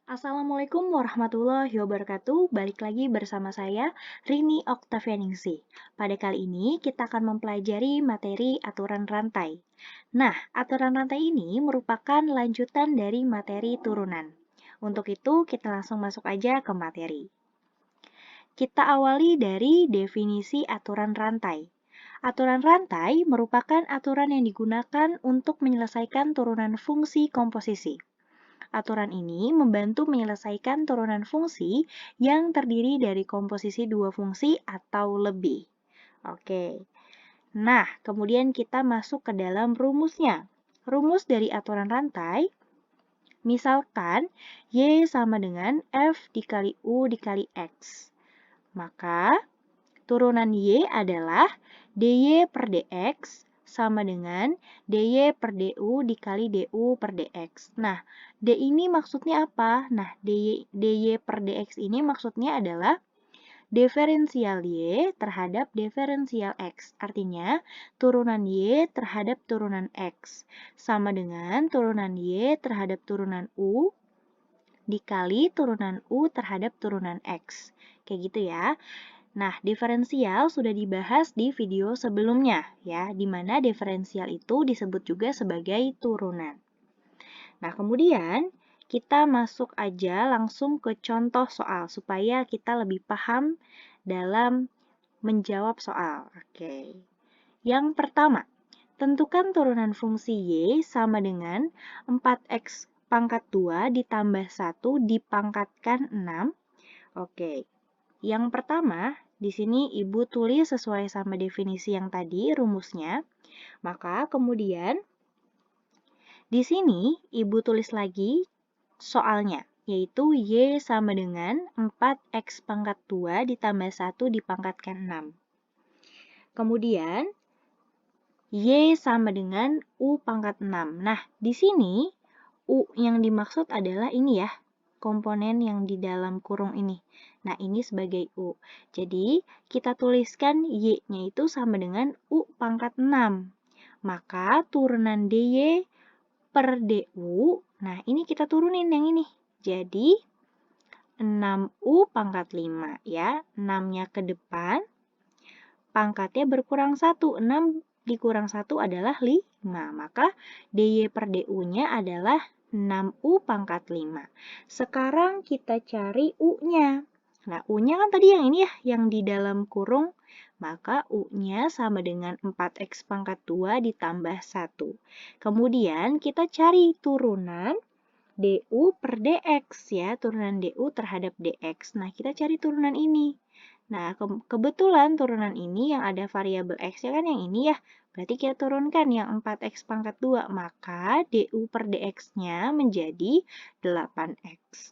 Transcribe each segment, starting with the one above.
Assalamualaikum warahmatullahi wabarakatuh. Balik lagi bersama saya, Rini Oktavianingsi. Pada kali ini kita akan mempelajari materi aturan rantai. Nah, aturan rantai ini merupakan lanjutan dari materi turunan. Untuk itu, kita langsung masuk aja ke materi. Kita awali dari definisi aturan rantai. Aturan rantai merupakan aturan yang digunakan untuk menyelesaikan turunan fungsi komposisi. Aturan ini membantu menyelesaikan turunan fungsi yang terdiri dari komposisi dua fungsi atau lebih. Oke. Nah, kemudian kita masuk ke dalam rumusnya. Rumus dari aturan rantai, misalkan Y sama dengan F dikali U dikali X. Maka, turunan Y adalah dy per dx sama dengan dy per du dikali du per dx. Nah, d ini maksudnya apa? Nah, dy per dx ini maksudnya adalah diferensial y terhadap diferensial x. Artinya, turunan y terhadap turunan x sama dengan turunan y terhadap turunan u dikali turunan u terhadap turunan x. Kayak gitu ya. Nah, diferensial sudah dibahas di video sebelumnya ya, di mana diferensial itu disebut juga sebagai turunan. Nah, kemudian kita masuk aja langsung ke contoh soal supaya kita lebih paham dalam menjawab soal. Oke. Yang pertama, tentukan turunan fungsi y sama dengan 4x pangkat 2 ditambah 1 dipangkatkan 6. Oke. Yang pertama, di sini Ibu tulis sesuai sama definisi yang tadi, rumusnya. Maka kemudian di sini Ibu tulis lagi soalnya, yaitu Y sama dengan 4x pangkat 2 ditambah 1 dipangkatkan 6. Kemudian Y sama dengan U pangkat 6. Nah, di sini U yang dimaksud adalah ini ya, komponen yang di dalam kurung ini. Nah, ini sebagai U. Jadi, kita tuliskan Y-nya itu sama dengan U pangkat 6. Maka, turunan DY per DU, nah ini kita turunin yang ini. Jadi, 6U pangkat 5 ya. 6-nya ke depan, pangkatnya berkurang 1. 6 dikurang 1 adalah 5. Maka, DY per DU-nya adalah 6U pangkat 5. Sekarang kita cari U-nya. Nah, U-nya kan tadi yang ini ya, yang di dalam kurung. Maka U-nya sama dengan 4x pangkat 2 ditambah 1. Kemudian kita cari turunan du per dx ya, turunan du terhadap dx. Nah, kita cari turunan ini. Nah, kebetulan turunan ini yang ada variabel x-nya kan yang ini ya. Berarti kita turunkan yang 4x pangkat 2. Maka du per dx-nya menjadi 8x.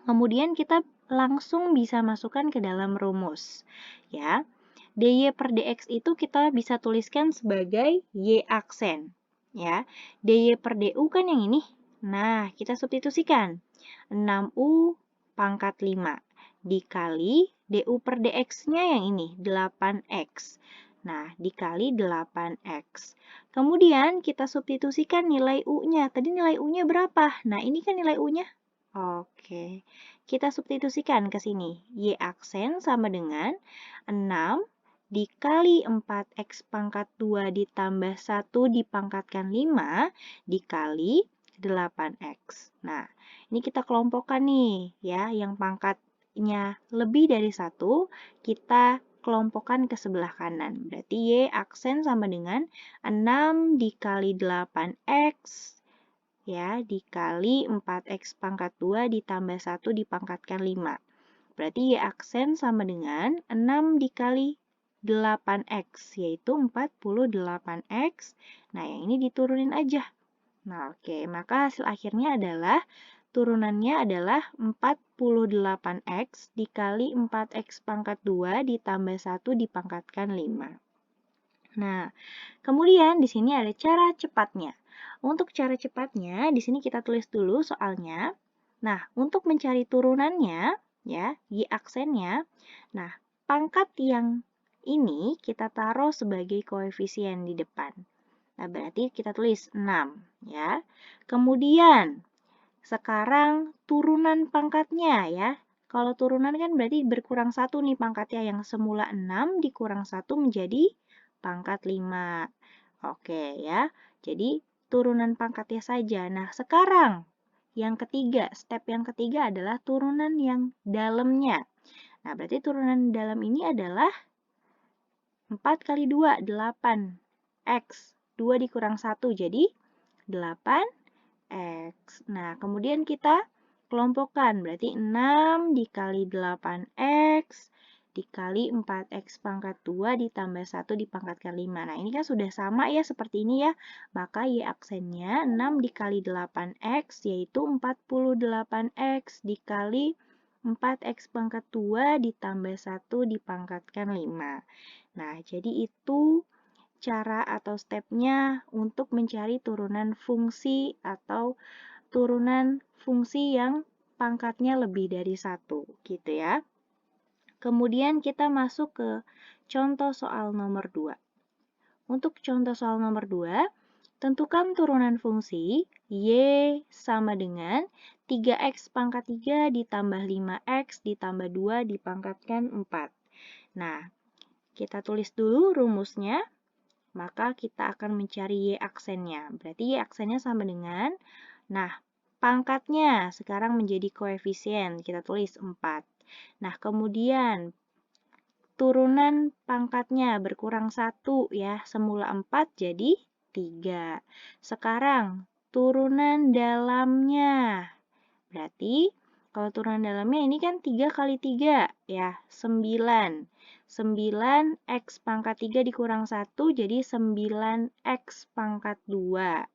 Kemudian kita langsung bisa masukkan ke dalam rumus. Ya, dy per dx itu kita bisa tuliskan sebagai y aksen. Ya, dy per du kan yang ini. Nah, kita substitusikan. 6u pangkat 5 dikali du per dx-nya yang ini, 8x. Nah, dikali 8x. Kemudian kita substitusikan nilai u-nya. Tadi nilai u-nya berapa? Nah, ini kan nilai u-nya. Oke, kita substitusikan ke sini. Y aksen sama dengan 6 dikali 4x pangkat 2 ditambah 1 dipangkatkan 5 dikali 8x. Nah, ini kita kelompokkan nih ya, yang pangkatnya lebih dari 1, kita kelompokkan ke sebelah kanan. Berarti Y aksen sama dengan 6 dikali 8x ya, dikali 4x pangkat 2 ditambah 1 dipangkatkan 5. Berarti Y aksen sama dengan 6 dikali 8x, yaitu 48x. Nah, yang ini diturunin aja. Nah, oke. Maka hasil akhirnya adalah, turunannya adalah 48x dikali 4x pangkat 2 ditambah 1 dipangkatkan 5. Nah, kemudian di sini ada cara cepatnya. Untuk cara cepatnya, di sini kita tulis dulu soalnya. Nah, untuk mencari turunannya, ya, Y aksennya, nah, pangkat yang ini kita taruh sebagai koefisien di depan. Nah, berarti kita tulis 6, ya. Kemudian, Sekarang turunan pangkatnya ya. Kalau turunan kan berarti berkurang 1 nih pangkatnya, yang semula 6 dikurang 1 menjadi pangkat 5. Oke ya, jadi turunan pangkatnya saja. Nah, sekarang yang ketiga, step yang ketiga adalah turunan yang dalamnya. Nah, berarti turunan dalam ini adalah 4 kali 2, 8. X, 2 dikurang 1, jadi 8 X. Nah, kemudian kita kelompokkan, berarti 6 dikali 8X dikali 4X pangkat 2 ditambah 1 dipangkatkan 5. Nah, ini kan sudah sama ya seperti ini ya. Maka Y aksennya 6 dikali 8X yaitu 48X dikali 4X pangkat 2 ditambah 1 dipangkatkan 5. Nah, jadi itu cara atau stepnya untuk mencari turunan fungsi atau turunan fungsi yang pangkatnya lebih dari 1, gitu ya. Kemudian kita masuk ke contoh soal nomor 2. Untuk contoh soal nomor 2, tentukan turunan fungsi Y sama dengan 3X pangkat 3 ditambah 5X ditambah 2 dipangkatkan 4. Nah, kita tulis dulu rumusnya. Maka kita akan mencari Y aksennya. Berarti Y aksennya sama dengan, nah, pangkatnya sekarang menjadi koefisien. Kita tulis 4. Nah, kemudian turunan pangkatnya berkurang 1 ya. Semula 4 jadi 3. Sekarang turunan dalamnya. Berarti kalau turunan dalamnya ini kan 3 kali 3 ya, 9. 9X pangkat 3 dikurang 1 jadi 9X pangkat 2.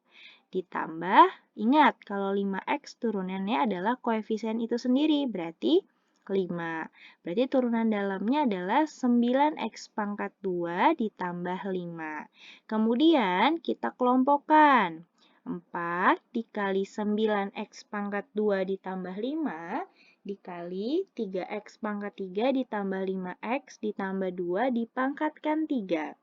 Ditambah, ingat kalau 5X turunannya adalah koefisien itu sendiri, berarti 5. Berarti turunan dalamnya adalah 9X pangkat 2 ditambah 5. Kemudian kita kelompokkan. 4 dikali 9X pangkat 2 ditambah 5 dikali 3X pangkat 3 ditambah 5X ditambah 2 dipangkatkan 3.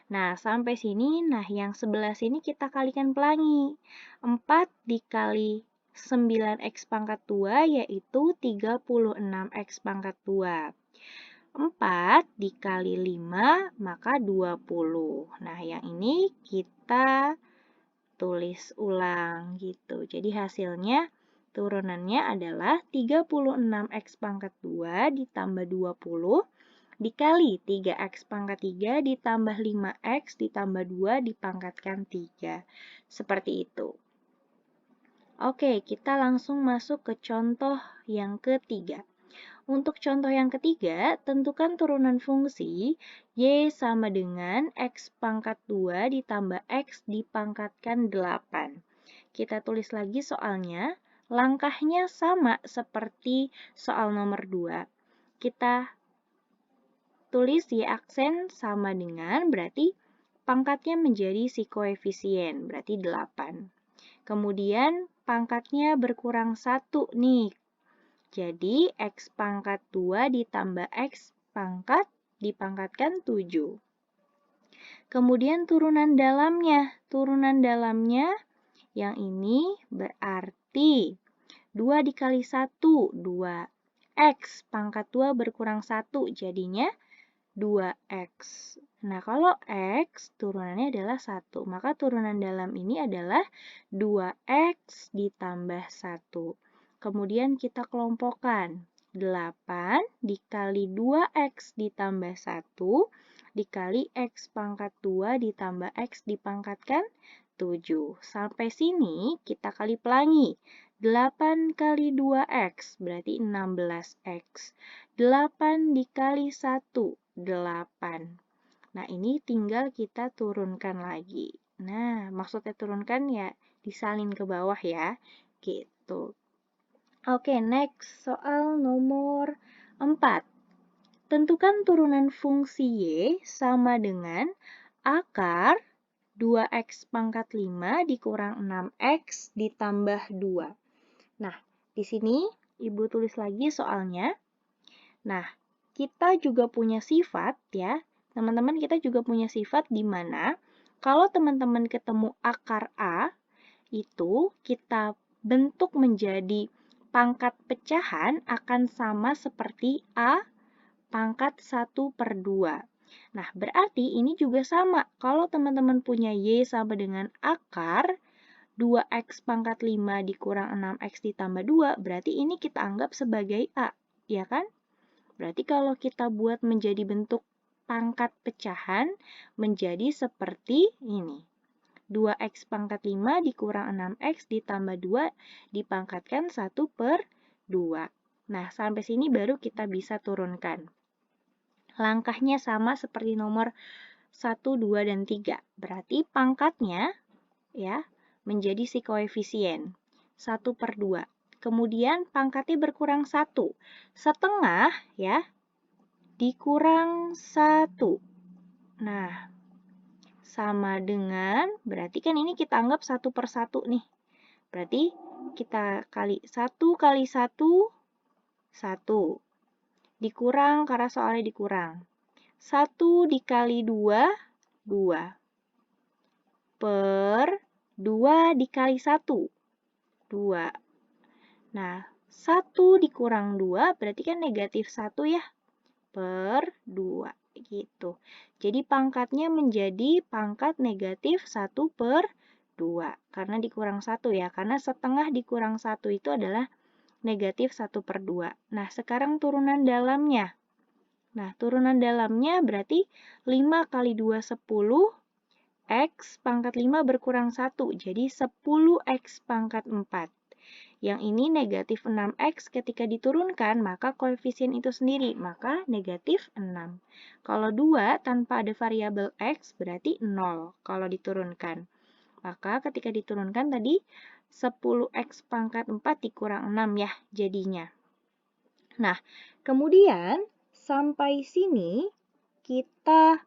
Nah, sampai sini, nah yang sebelah sini kita kalikan pelangi. 4 dikali 9X pangkat 2 yaitu 36X pangkat 2. 4 dikali 5 maka 20. Nah, yang ini kita tulis ulang gitu. Jadi hasilnya turunannya adalah 36X pangkat 2 ditambah 20 dikali 3X pangkat 3 ditambah 5X ditambah 2 dipangkatkan 3. Seperti itu. Oke, kita langsung masuk ke contoh yang ketiga. Untuk contoh yang ketiga, tentukan turunan fungsi Y sama dengan X pangkat 2 ditambah X dipangkatkan 8. Kita tulis lagi soalnya, langkahnya sama seperti soal nomor 2. Kita tulis Y aksen sama dengan, berarti pangkatnya menjadi si koefisien, berarti 8. Kemudian pangkatnya berkurang 1 nih, jadi X pangkat 2 ditambah X pangkat dipangkatkan 7. Kemudian turunan dalamnya. Turunan dalamnya yang ini berarti 2 dikali 1, 2. X pangkat 2 berkurang 1, jadinya 2X. Nah, kalau X turunannya adalah 1, maka turunan dalam ini adalah 2X ditambah 1. Kemudian kita kelompokkan. 8 dikali 2X ditambah 1 dikali X pangkat 2 ditambah X dipangkatkan 7. Sampai sini kita kali pelangi. 8 kali 2X berarti 16X. 8 dikali 1, 8. Nah, ini tinggal kita turunkan lagi. Nah, maksudnya turunkan ya disalin ke bawah ya. Gitu. Oke, next. Soal nomor 4. Tentukan turunan fungsi Y sama dengan akar 2X pangkat 5 dikurang 6X ditambah 2. Nah, di sini Ibu tulis lagi soalnya. Nah, kita juga punya sifat ya. Teman-teman, kita juga punya sifat di mana kalau teman-teman ketemu akar A, itu kita bentuk menjadi pangkat pecahan akan sama seperti A pangkat 1/2. Nah, berarti ini juga sama. Kalau teman-teman punya Y sama dengan akar 2X pangkat 5 dikurang 6X ditambah 2, berarti ini kita anggap sebagai A, ya kan? Berarti kalau kita buat menjadi bentuk pangkat pecahan, menjadi seperti ini. 2X pangkat 5 dikurang 6X ditambah 2 dipangkatkan 1/2. Nah, sampai sini baru kita bisa turunkan. Langkahnya sama seperti nomor 1, 2, dan 3. Berarti pangkatnya ya menjadi si koefisien 1/2. Kemudian pangkatnya berkurang 1. Setengah ya dikurang 1. Nah, sama dengan, berarti kan ini kita anggap 1/1 nih. Berarti kita kali 1 kali 1, 1. Dikurang karena soalnya dikurang. 1 dikali 2, 2. Per 2 dikali 1, 2. Nah, 1 dikurang 2 berarti kan negatif 1 ya, per 2. Gitu. Jadi pangkatnya menjadi pangkat negatif 1/2. Karena dikurang 1 ya, karena setengah dikurang 1 itu adalah negatif 1/2. Nah, sekarang turunan dalamnya. Nah, turunan dalamnya berarti 5 kali 2, 10. X pangkat 5 berkurang 1, jadi 10X pangkat 4. Yang ini negatif 6X ketika diturunkan, maka koefisien itu sendiri, maka negatif 6. Kalau 2 tanpa ada variabel X, berarti 0 kalau diturunkan. Maka ketika diturunkan tadi, 10X pangkat 4 dikurang 6 ya jadinya. Nah, kemudian sampai sini kita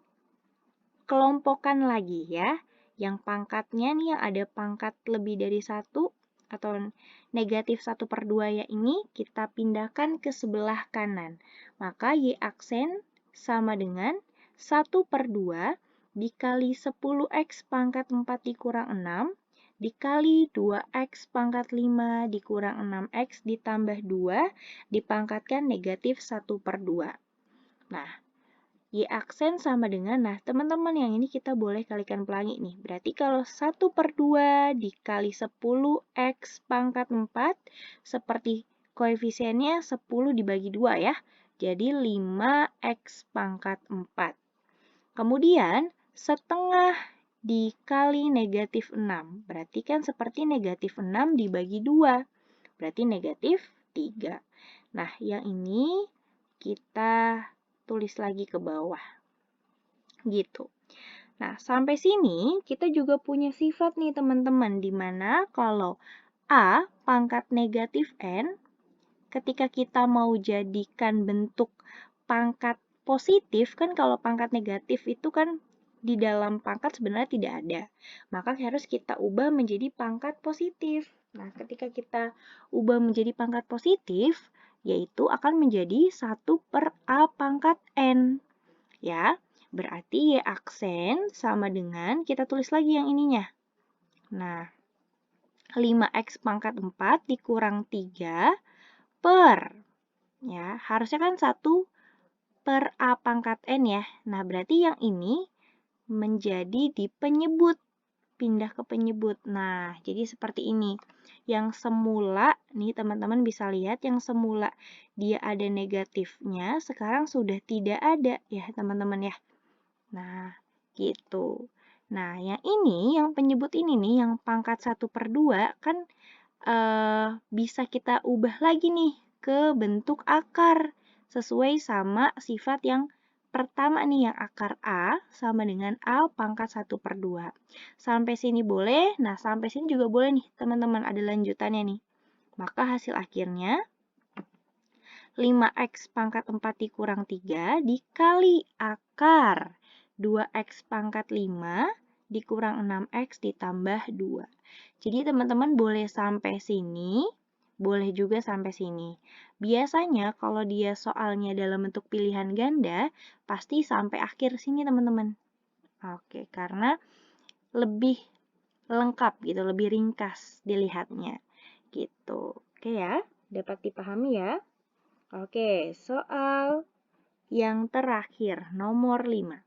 kelompokkan lagi ya. Yang pangkatnya nih yang ada pangkat lebih dari 1 atau negatif 1/2 ya ini kita pindahkan ke sebelah kanan. Maka Y aksen sama dengan 1/2 dikali 10X pangkat 4 dikurang 6 dikali 2X pangkat 5 dikurang 6X ditambah 2 dipangkatkan negatif 1/2. Nah, Y aksen sama dengan, nah teman-teman yang ini kita boleh kalikan pelangi nih. Berarti kalau 1/2 dikali 10X pangkat 4, seperti koefisiennya 10 dibagi 2 ya. Jadi 5X pangkat 4. Kemudian setengah dikali negatif 6. Berarti kan seperti negatif 6 dibagi 2. Berarti negatif 3. Nah, yang ini kita tulis lagi ke bawah. Gitu. Nah, sampai sini kita juga punya sifat nih teman-teman, di mana kalau A pangkat negatif N, ketika kita mau jadikan bentuk pangkat positif, kan kalau pangkat negatif itu kan di dalam pangkat sebenarnya tidak ada. Maka harus kita ubah menjadi pangkat positif. Nah, ketika kita ubah menjadi pangkat positif, yaitu akan menjadi 1/A pangkat N. Ya, berarti Y aksen sama dengan, kita tulis lagi yang ininya. Nah, 5X pangkat 4 dikurang 3 per, ya, harusnya kan 1/A pangkat N ya. Nah, berarti yang ini menjadi di penyebut, pindah ke penyebut. Nah, jadi seperti ini. Yang semula, nih teman-teman bisa lihat, yang semula dia ada negatifnya, sekarang sudah tidak ada ya teman-teman ya. Nah, gitu. Nah, yang ini, yang penyebut ini nih, yang pangkat 1/2, kan bisa kita ubah lagi nih ke bentuk akar. Sesuai sama sifat yang pertama nih, yang akar A sama dengan A pangkat 1/2. Sampai sini boleh, nah sampai sini juga boleh nih teman-teman, ada lanjutannya nih. Maka hasil akhirnya 5X pangkat 4 dikurang 3 dikali akar 2X pangkat 5 dikurang 6X ditambah 2. Jadi teman-teman boleh sampai sini, boleh juga sampai sini. Biasanya kalau dia soalnya dalam bentuk pilihan ganda, pasti sampai akhir sini teman-teman. Oke, karena lebih lengkap gitu, lebih ringkas dilihatnya. gitu. Oke ya, dapat dipahami ya? Oke, soal yang terakhir, nomor 5.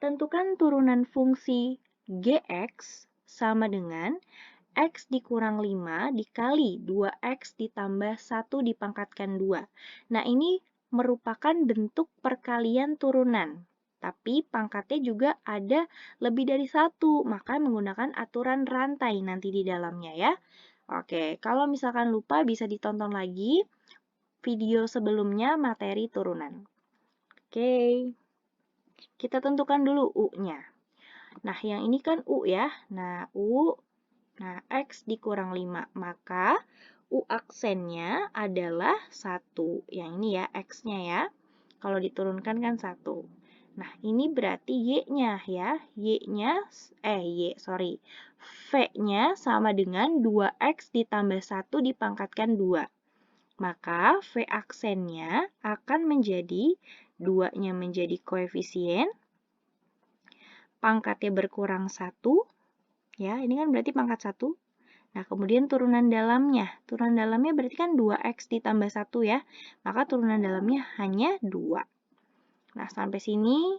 Tentukan turunan fungsi Gx sama dengan X dikurang 5 dikali 2X ditambah 1 dipangkatkan 2. Nah, ini merupakan bentuk perkalian turunan. Tapi pangkatnya juga ada lebih dari 1, maka menggunakan aturan rantai nanti di dalamnya ya. Oke, kalau misalkan lupa bisa ditonton lagi video sebelumnya materi turunan. Oke, kita tentukan dulu U-nya. Nah, yang ini kan U ya. Nah, U, X dikurang 5. Maka U aksennya adalah 1. Yang ini ya, X-nya ya. Kalau diturunkan kan 1. Nah, ini berarti Y-nya ya. V-nya sama dengan 2X ditambah 1 dipangkatkan 2. Maka V aksennya akan menjadi 2-nya menjadi koefisien, pangkatnya berkurang 1, ya, ini kan berarti pangkat 1. Nah, kemudian turunan dalamnya. Turunan dalamnya berarti kan 2X ditambah 1 ya. Maka turunan dalamnya hanya 2. Nah, sampai sini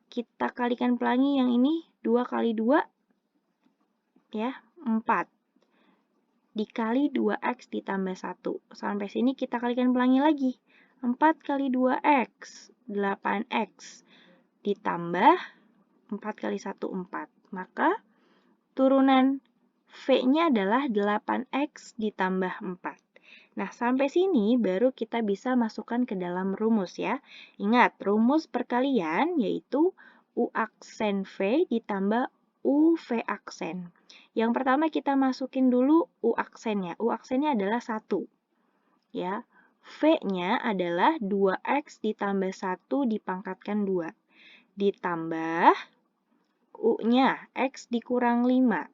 kita kalikan pelangi yang ini 2 kali 2, ya, 4. Dikali 2X ditambah 1. Sampai sini kita kalikan pelangi lagi. 4 kali 2X, 8X. Ditambah 4 kali 1, 4. Maka turunan V-nya adalah 8X ditambah 4. Nah, sampai sini baru kita bisa masukkan ke dalam rumus ya. Ingat, rumus perkalian yaitu U aksen V ditambah UV aksen. Yang pertama kita masukin dulu U aksennya. U aksennya adalah 1. Ya. V-nya adalah 2X ditambah 1 dipangkatkan 2. Ditambah U-nya X dikurang 5.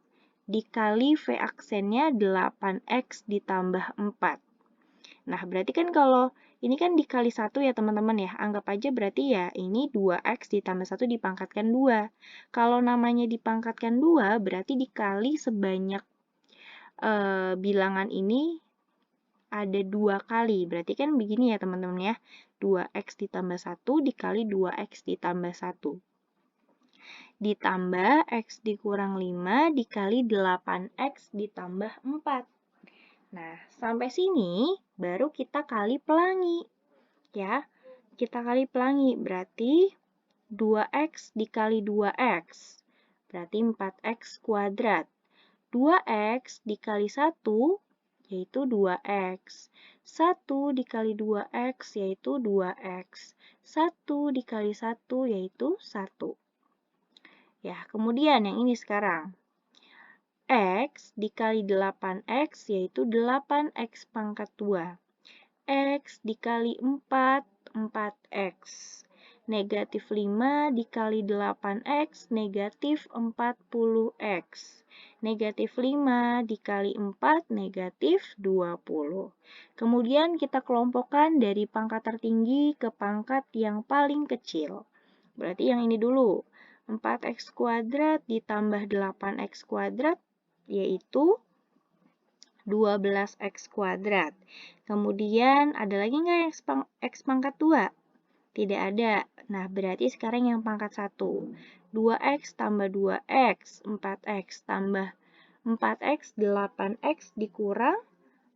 Dikali V aksennya 8X ditambah 4. Nah, berarti kan kalau ini kan dikali 1 ya teman-teman ya. Anggap aja berarti ya ini 2X ditambah 1 dipangkatkan 2. Kalau namanya dipangkatkan 2 berarti dikali sebanyak bilangan ini ada 2 kali. Berarti kan begini ya teman-teman ya. 2X ditambah 1 dikali 2X ditambah 1. Ditambah X dikurang 5 dikali 8X ditambah 4. Nah, sampai sini baru kita kali pelangi. Ya, kita kali pelangi berarti 2X dikali 2X. Berarti 4X kuadrat. 2X dikali 1 yaitu 2X. 1 dikali 2X yaitu 2X. 1 dikali 1 yaitu 1. Ya, kemudian yang ini sekarang. X dikali 8X yaitu 8X pangkat 2. X dikali 4, 4X. Negatif 5 dikali 8X, negatif 40X. Negatif 5 dikali 4, negatif 20. Kemudian kita kelompokkan dari pangkat tertinggi ke pangkat yang paling kecil. Berarti yang ini dulu. 4X kuadrat ditambah 8X kuadrat, yaitu 12X kuadrat. Kemudian ada lagi nggak yang X pangkat 2? Tidak ada. Nah, berarti sekarang yang pangkat 1. 2X tambah 2X, 4X tambah 4X, 8X dikurang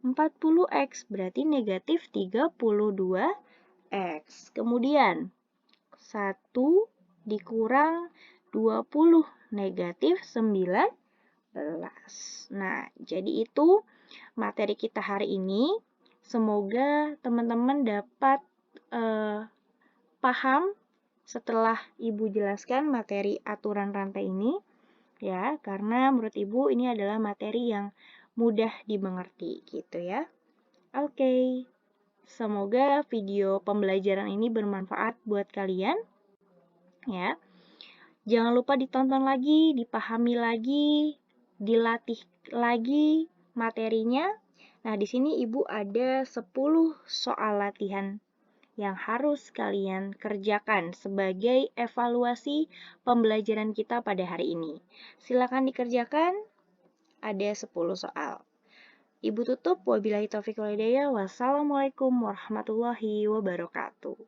40X. Berarti negatif 32X. Kemudian 1 dikurang 20, negatif 19. Nah, jadi itu materi kita hari ini. Semoga teman-teman dapat paham setelah Ibu jelaskan materi aturan rantai ini. Ya, karena menurut Ibu ini adalah materi yang mudah dimengerti gitu ya. Oke. Semoga video pembelajaran ini bermanfaat buat kalian. Ya. Jangan lupa ditonton lagi, dipahami lagi, dilatih lagi materinya. Nah, di sini Ibu ada 10 soal latihan yang harus kalian kerjakan sebagai evaluasi pembelajaran kita pada hari ini. Silakan dikerjakan, ada 10 soal. Ibu tutup, wabillahi taufiq wal hidayah. Wassalamualaikum warahmatullahi wabarakatuh.